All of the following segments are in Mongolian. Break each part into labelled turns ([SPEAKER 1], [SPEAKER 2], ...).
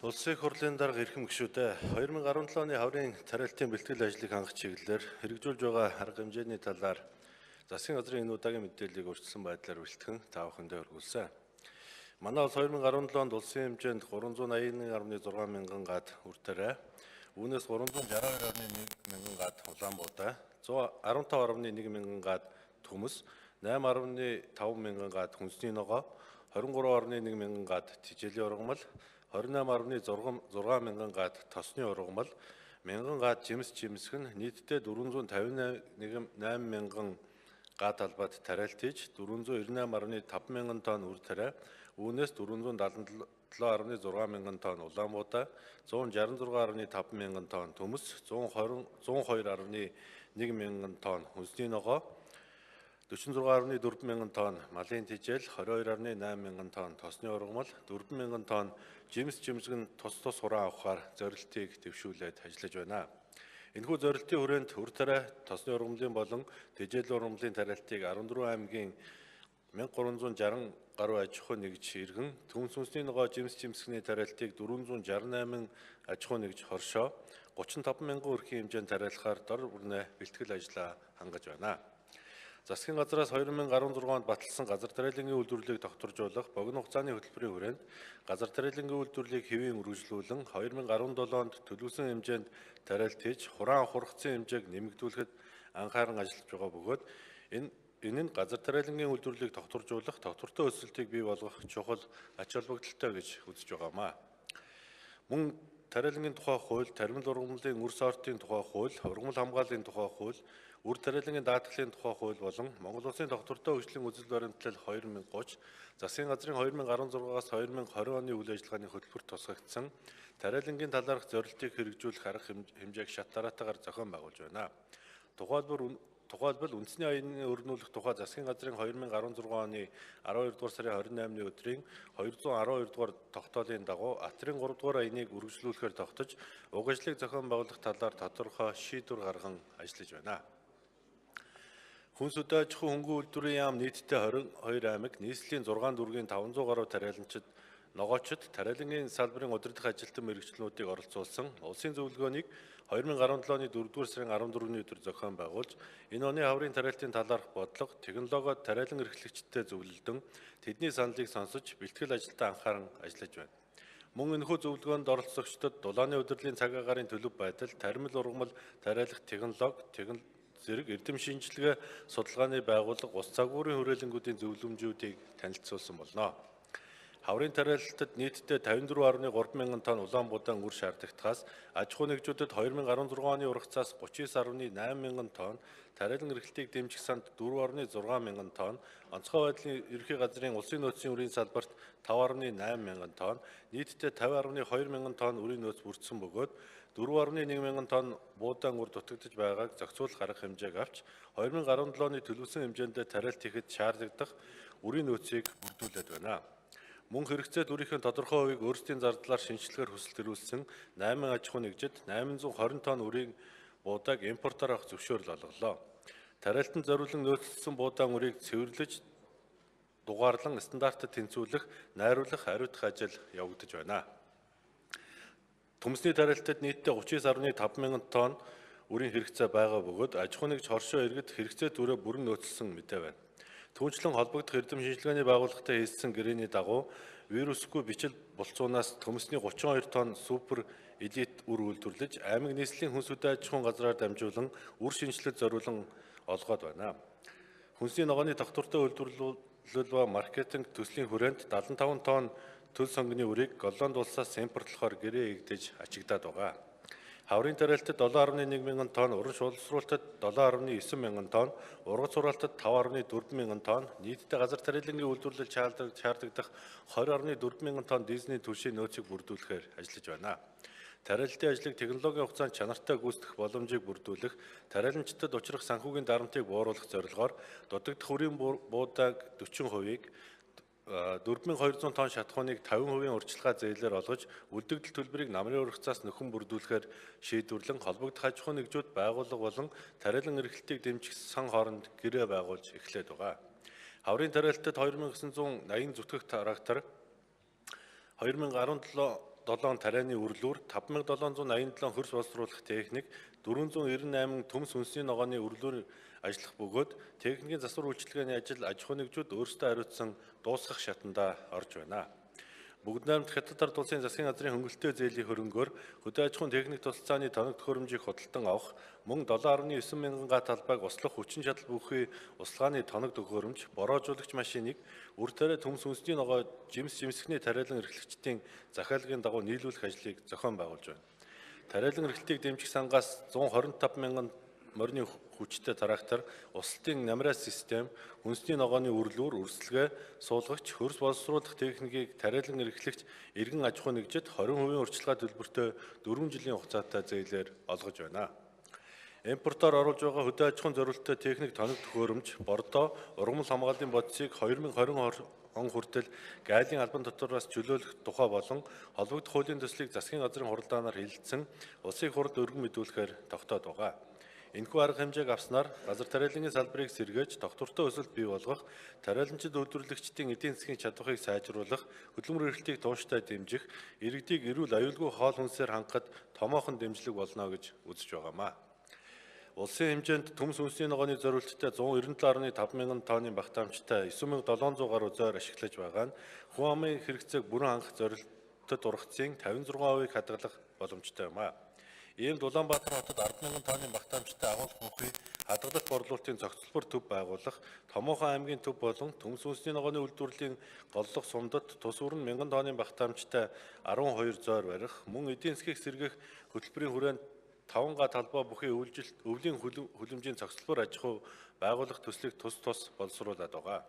[SPEAKER 1] Улсын их хурлын дарга эрхэм гишүүдээ 2017 оны хаврын тариалтын бэлтгэл ажлыг хангах чиглэлээр хэрэгжүүлж байгаа арга хэмжээний талаар засгийн газрын энэ удаагийн мэдээллийг өөрчилсөн байдлаар бэлтгэн та бүхэндээ хүргүүлсэн. Манай улс 2017 онд улсын хэмжээнд 381.6 мянган гад үр тариа, үүнээс 362.1 мянган гад Улаанбуудаа, 115.1 мянган гад Төмөс, 8.5 мянган гад Хүнсний ногоо, 23.1 мянган гад Тижээлийн ургамал, 28.6 мянган гад Тосны ургамал, мянган гад Жимс жимсгэн нийтдээ 458 мянган гад талбайд тариалт хийж 498.5 мянган тонн үр тариа, үүнээс 477.6 мянган тонн Улаанбуудаа, 166.5 мянган тонн Төмөс, 102.1 мянган тонн Хүнсний ногоо, 46.4 мянган тонн малын тижээл, 22.8 мянган тонн тосны ургамал, 4 мянган тонн жимс жимсгэн тус хураан авахаар зорилтыг дэвшүүлээд ажиллаж байна. Энэхүү зорилтын хүрээнд үр тариа, тосны ургамлын болон тижээл ургамлын тариалтыг 14 аймгийн 1360 гаруй аж ахуй нэгж иргэн, Төмс Хүнсний ногоо жимс жимсгний тариалтыг 468 аж ахуй нэгж хоршоо, 35 мянган өрхийн хэмжээнд тариалахаар дор бүрнээ бэлтгэл ажлаа хангаж байна. Засгийн газраас 2016 онд баталсан газар тариалангийн үйлдвэрлэлийг тогтворжуулах богино хугацааны хөтөлбөрийн хүрээнд газар тариалангийн үйлдвэрлэлийг хэвийн үргэлжлүүлэн 2017 онд төлөвлөсөн хэмжээнд тариалт хийж хураан хургацын хэмжээг нэмэгдүүлэхэд анхааран ажиллаж байгаа бөгөөд энэ нь газар тариалангийн үйлдвэрлэлийг тогтворжуулах, тогтвортой өсөлтийг бий болгох чухал ач холбогдолтой гэж үзэж байгаамаа. Мөн тариалангийн тухай хууль, таримл ургамлын үр сортын тухай хууль, ургамал хамгааллын тухай хууль, үр тариалангийн даатгалын тухай хууль болон Монгол Улсын тогтвортой хөгжлийн үзэл баримтлал 2030, засгийн газрын 2016-аас 2020 оны үйл ажиллагааны хөтөлбөрт тусгагдсан тариалангийн талаарх зорилтыг хэрэгжүүлэх арга хэмжээг шат дараатаагаар зохион байгуулж байна. Тухайлбал үндэсний аяны өрнүүлэх тухай засгийн газрын 2016 оны 12 дугаар сарын 28-ны өдрийн 212 дугаар тогтоолын дагуу Атрын 3 дугаар аяныг үргэлжлүүлэхээр тогтож, уг ажлыг зохион байгуулах талаар тодорхой шийдвэр гарган ажиллаж байна. Хүнс үдэ аж ахуй хөнгөн үйлдвэрийн яам нийтдээ 22 аймаг, нийслэлийн 6 дүүргийн 500 гаруй тариаланчид, ногоочид, тариалангийн салбарын удирдах ажилтан мэрэгчлэнүүдийг оролцуулсан улсын зөвлөгөөнийг 2017 оны 4-р сарын 14-ний өдөр зохион байгуулж, энэ оны хаврын тариалтын талаарх бодлого, технологиод тариалан эрхлэгчдтэй зөвлөлдөн тэдний саналыг сонсож бэлтгэл ажилдаа анхааран ажиллаж байна. Мөн энэхүү зөвлөгөөнд оролцогчдод дулааны удирдлагын цаг агаарын төлөв байдал, таримл ургамал тариалах технологи зэрэг эрдэм шинжилгээ судалгааны байгууллага, ус цагуурын хүрээлэнгүүдийн зөвлөмжүүдийг танилцуулсан болно. Хаврын тариалтад нийтдээ 54.3 мянган тонн Улаанбуудаан үр шаардлагатаас аж ахуй нэгжүүдэд 2016 оны ургацаас 39.8 мянган тонн, тариалан эрхлэлтийг дэмжих санд 4.6 мянган тонн, онцгой байдлын ерхий газрын улсын нөөцийн үрийн салбарт 5.8 мянган тонн, нийтдээ 50.2 мянган тонн үрийн нөөц бүрдсэн бөгөөд 4.1 мянган тонн буудаан үр дутагдж байгааг зохицуулах арга хэмжээг авч 2017 оны төлөвлөсөн хэмжээндээ тариалт хийхэд шаардлагадах үрийн нөөцийг бүрдүүлээд байна. Мөн хэрэгцээд үрийнхээ тодорхой хувийг өөрсдийн зардлаар шинжилгээр хүсэлт төрүүлсэн 8 аж ахуй нэгжид 820 тонн үрийн буудааг импортоор авах зөвшөөрөл олголоо. Тариалтанд зориулан нөөцлөсөн буудаан үрийг цэвэрлэж дугаарлан стандартад тэнцвүүлэх, найруулах, хариуцах ажил явагдаж байна. Төмсний тариалтад нийтдээ 39.5 мянган тонн үрийн хэрэгцээ байгаа бөгөөд аж ахуй нэгж хоршоо иргэд хэрэгцээ түрээ бүрэн нөөцлсөн мэдээ байна. Түүнчлэн холбогдох эрдэм шинжилгээний байгууллагатай хийсэн гэрээний дагуу вирусгүй бичил булцуунаас төмсний 32 тонн супер элит үр үйлдвэрлэж, аймаг нийслэлийн хүнс үдэ аж ахуйн газраар дамжуулан үр шинжилгэд зориулан олгоод байна. Хүнсний ногооны тогтвортой үйлдвэрлэл ба маркетинг төслийн хүрээнд 75 тонн төл сонгоны үрийг Голланд улсаас импортлохоор гэрээ ээгдэж ачигдаад байгаа. Хаврын тариалтад 7.1 мянган тонн, уран шуулсруулалтад 7.9 мянган тонн, ургац хураалтад 5.4 мянган тонн, нийтдээ газар тариалангийн үйлдвэрлэл шаардлагадах 20.4 мянган тонн дизельний түлшийн нөөцийг бүрдүүлэхээр ажиллаж байна. Тариалтын ажлыг технологийн хугацаанд чанартай гүйцэтгэх боломжийг бүрдүүлэх, тариаланчдад учрах санхүүгийн дарамтыг бууруулах зорилгоор дутагдах үрийн буудааг 40%-ийг 4200 тонн шатхууныг 50% урьдчилгаа зээлээр олгож, үлдэгдэл төлбөрийг намрын ургацаас нөхөн бүрдүүлэхээр шийдвэрлэн холбогдох аж ахуй нэгжүүд, байгууллага болон тариалан эрхлэлтийг дэмжих сан хооронд гэрээ байгуулж эхлээд байгаа. Хаврын тариалтад 2980 зүтгэх трактор, 2017 57 тарианы үрлүүр, 5787 хөрс боловсруулах техник, 498 төмс үндэсний ногооны үрлүүр ажиллах бөгөөд техникийн засвар үйлчилгээний ажил аж ахуй нэгжүүд өөрсдөө хариуцсан дуусгах шатанда орж байна. Бүгд найрамд Хятад ард улсын засгийн газрын хөнгөлөлтөө зээлийн хөрөнгөөр хөдөө аж ахуйн техник тусалцааны тоног төхөөрөмжийг худалдан авах, мөн 7.9 мянган га талбайг услах хүчин чадал бүхий услагааны тоног төхөөрөмж, бороожуулагч машиныг үр тариа төмс үндэсний ногоо жимс жимсгний тариалан эрхлэгчдийн захиалгын дагуу нийлүүлэх ажлыг зохион байгуулж байна. Тариалан эрхлэлтийг дэмжих сангаас 125 мянган морины хүчтэй трактор, усалтын намраа систем, үндэсний ногооны үрлүүр, үрсэлгээ, суулгагч, хөрс боловсруулах техникийг тариалан эрхлэгч иргэн аж ахуй нэгжид 20% урьдчилгаа төлбөртэй 4 жилийн хугацаатай зээлээр олгож байна. Импортоор оруулж байгаа хөдөө аж ахуйн зорилттой техник тоног төхөөрөмж, бордоо, ургамал хамгааллын бодисыг 2020 он хүртэл гайлын албан татвараас чөлөөлөх тухай болон холбогдох хуулийн төслийг засгийн газрын хуралдаанаар хилцэн улсын хурд өргөн мэдүүлэхээр тогтоод байгаа. Энэхүү арга хэмжээг авснаар газар тариалангийн салбарыг сэргээж тогтвортой өсөлт бий болгох, тариаланчид үйлдвэрлэгчдийн эдийн засгийн чадварыг сайжруулах, хөдөлмөр эрхлэлтийг тууштай дэмжих, иргэдийг эрүүл аюулгүй хоол хүнсээр хангахад томоохон дэмжлэг болно гэж үзэж байгаамаа. Улсын хэмжээнд төмс үндэсний ногооны зориулттай 197.5 мянган тонны багтаамжтай 9700 гаруй зойр ашиглаж байгаа нь хүн амын хэрэгцээг бүрэн хангах зорилтод ургацын 56%-ийг хадгалах боломжтой юм а. Иймд Улаанбаатар хотод 10 мянган тонны багтаамжтай агуулга бүхий хадгалах борлуулалтын цогцлбор төв байгуулах, Томоохон аймгийн төв болон төмс үндэсний ногооны үйлдвэрлэлийн голлох сумдад тус өрн 1000 тонны багтаамжтай 12 зойр барих, мөн эдийн засгийг сэргээх хөтөлбөрийн хүрээнд 5 га талбай бүхий өвлийн хүлэмжийн цогцлбор аж ахуй байгуулах төслийг тус боловсруулад байгаа.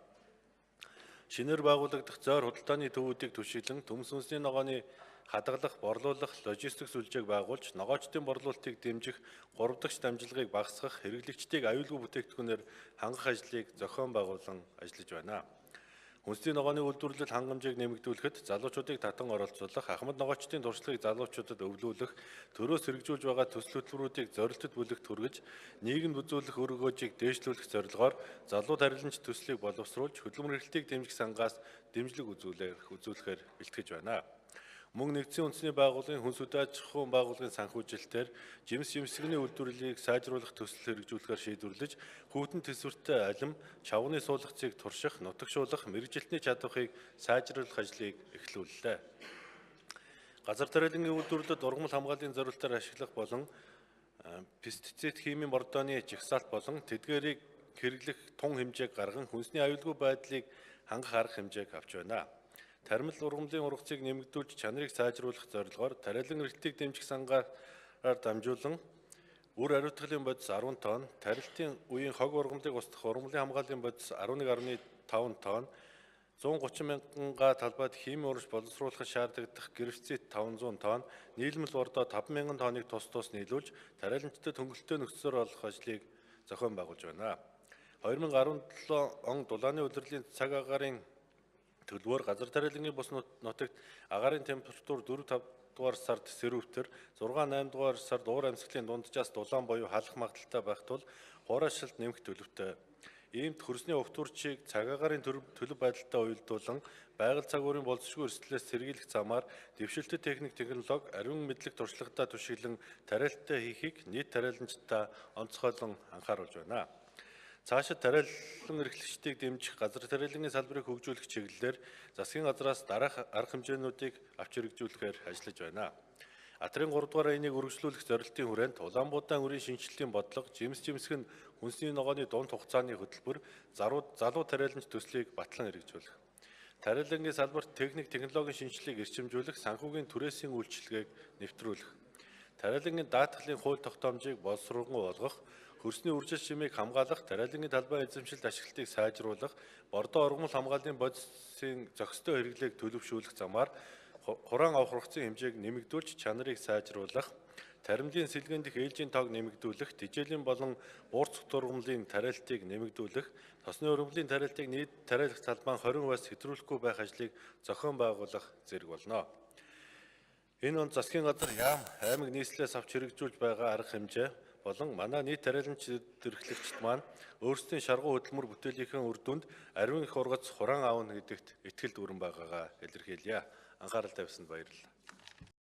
[SPEAKER 1] Шинээр байгуулагдах зойр худалдааны төвүүдийг түшиглэн төмс үндэсний ногооны хадгалах, борлуулах, логистик сүлжээг байгуулж, ногоочдын борлуулалтыг дэмжих, 3 дахь дамжлагыг багасгах, хэрэглэгчдийг аюулгүй бүтээгдэхүүнээр хангах ажлыг зохион байгуулан ажиллаж байна. Үндэсний ногооны үйлдвэрлэл хангамжийг нэмэгдүүлэхэд залуучуудыг татан оролцуулах, ахмад ногоочдын туршлагыг залуучуудад өвлүүлэх, төрөөс хэрэгжүүлж байгаа төсөл хөтөлбөрүүдийг зорилтод бүлэгт хүргэж, нийгэмд үзүүлэх өр өгөөжийг дээшлүүлэх зорилгоор залуу тариаланч төслийг боловсруулж, хөдөлмөр эрхлэлтийг дэмжих сангаас дэмжлэг үзүүлэхээр бэлтгэж байна. Мөн нэгдсэн үндэсний байгууллагын хүнс хөдөө аж ахуйн байгууллагын санхүүжилтээр жимс жимсгний үйлдвэрлэлийг сайжруулах төсөл хэрэгжүүлэхээр шийдвэрлэж, хүйтэн төсвөртэй алим, чавганы суулгацыг турших, нутагшуулах, мэргэжилтний чадварыг сайжруулах ажлыг эхлүүллээ. Газар тариалангийн үйлдвэрлэлд ургамал хамгааллын зорилтоор ашиглах болон пестицид химийн бордооны жагсаалт болон тэдгээрийг хэрэглэх тун хэмжээг гарган хүнсний аюулгүй байдлыг хангах арга хэмжээг авч байна. Таримл ургамлын ургацыг нэмэгдүүлж чанарыг сайжруулах зорилгоор тариалан эрхлэлтийг дэмжих сангаараа дамжуулан үр ариутгалын бодис 10 тонн, тарилтын үеийн хог ургамлыг устгах ургамлын хамгааллын бодис 11.5 тонн, 130 мянган га талбайд химийн урагш боловсруулахад шаардлагадах гербицид 500 тонн, нийлмэл бордоо 5 мянган тонныг тус нийлүүлж тариаланчдад хөнгөлөлтөө нөхцөлөөр олох ажлыг зохион байгуулж байна. 2017 он дулааны улирлын цаг агаарын төлбөр газар тариалангийн бус нутагт агаарын температур 4-5 дугаар сард сэрүүвтер, 6-8 дугаар сард уур амьсгалын дунджаас дулаан буюу халах магадaltaй байх тул хуурайшилт нэмэх төлөвтэй. Иймд хөрсний өгтүүрчийг цаг агаарын төлөв байдалтай уялдуулан байгаль цагуурын болзошгүй эрсдлээс сэргийлэх замаар дэвшилтэт техник технологи, ариун мэдлэг туршлагатай түшиглэн тариалалттай хийхийг нийт тариаланчдаа онцгойлон анхааруулж байна. Цаашид тариалан эрхлэгчдийг дэмжих газар тариалангийн салбарыг хөгжүүлэх чиглэлээр засгийн газраас дараах арга хэмжээнүүдийг авч хэрэгжүүлэхээр ажиллаж байна. Атрын 3 дугаар айныг үргэлжлүүлэх зорилтын хүрээнд Улаанбуудаа үрийн шинжилтийн бодлого, жимс жимсгэн хүнсний ногооны дунд хугацааны хөтөлбөр, залуу тариаланч төслийг батлан хэрэгжүүлэх. Тариалангийн салбарт техник технологийн шинжилгээг эрчимжүүлэх, санхүүгийн түрээсийн үйлчилгээг нэвтрүүлэх. Тариалангийн даатгалын хууль тогтоомжийг боловсруулган болгох, хөрсний үржил шимийг хамгаалах, тариалангийн талбай эзэмшилт ашиглалтыг сайжруулах, бордоо ургамал хамгааллын бодисын зохистой хэрэглээг төлөвшүүлэх замаар хураан авах ургацын хэмжээг нэмэгдүүлж чанарыг сайжруулах, таримлын сэлгээн дэх ээлжийн тоог нэмэгдүүлэх, тижээлийн болон буурц ургамлын тариалтыг нэмэгдүүлэх, тосны ургамлын тариалтыг нийт тариалах талбайн 20%-аас хэтрүүлэхгүй байх ажлыг зохион байгуулах зэрэг болно. Энэ он засгийн газар яам аймаг нийслэлээс авч хэрэгжүүлж байгаа арга хэмжээ болон манай нийт тариаланч эрхлэгчид маань өөрсдийн шаргуу хөдөлмөр бүтээлийнхээ үр дүнд ариун их ургац хураан аавна гэдэгт итгэл дүүрэн байгаагаа илэрхийлье. Анхаарал тавьсанд баярлалаа.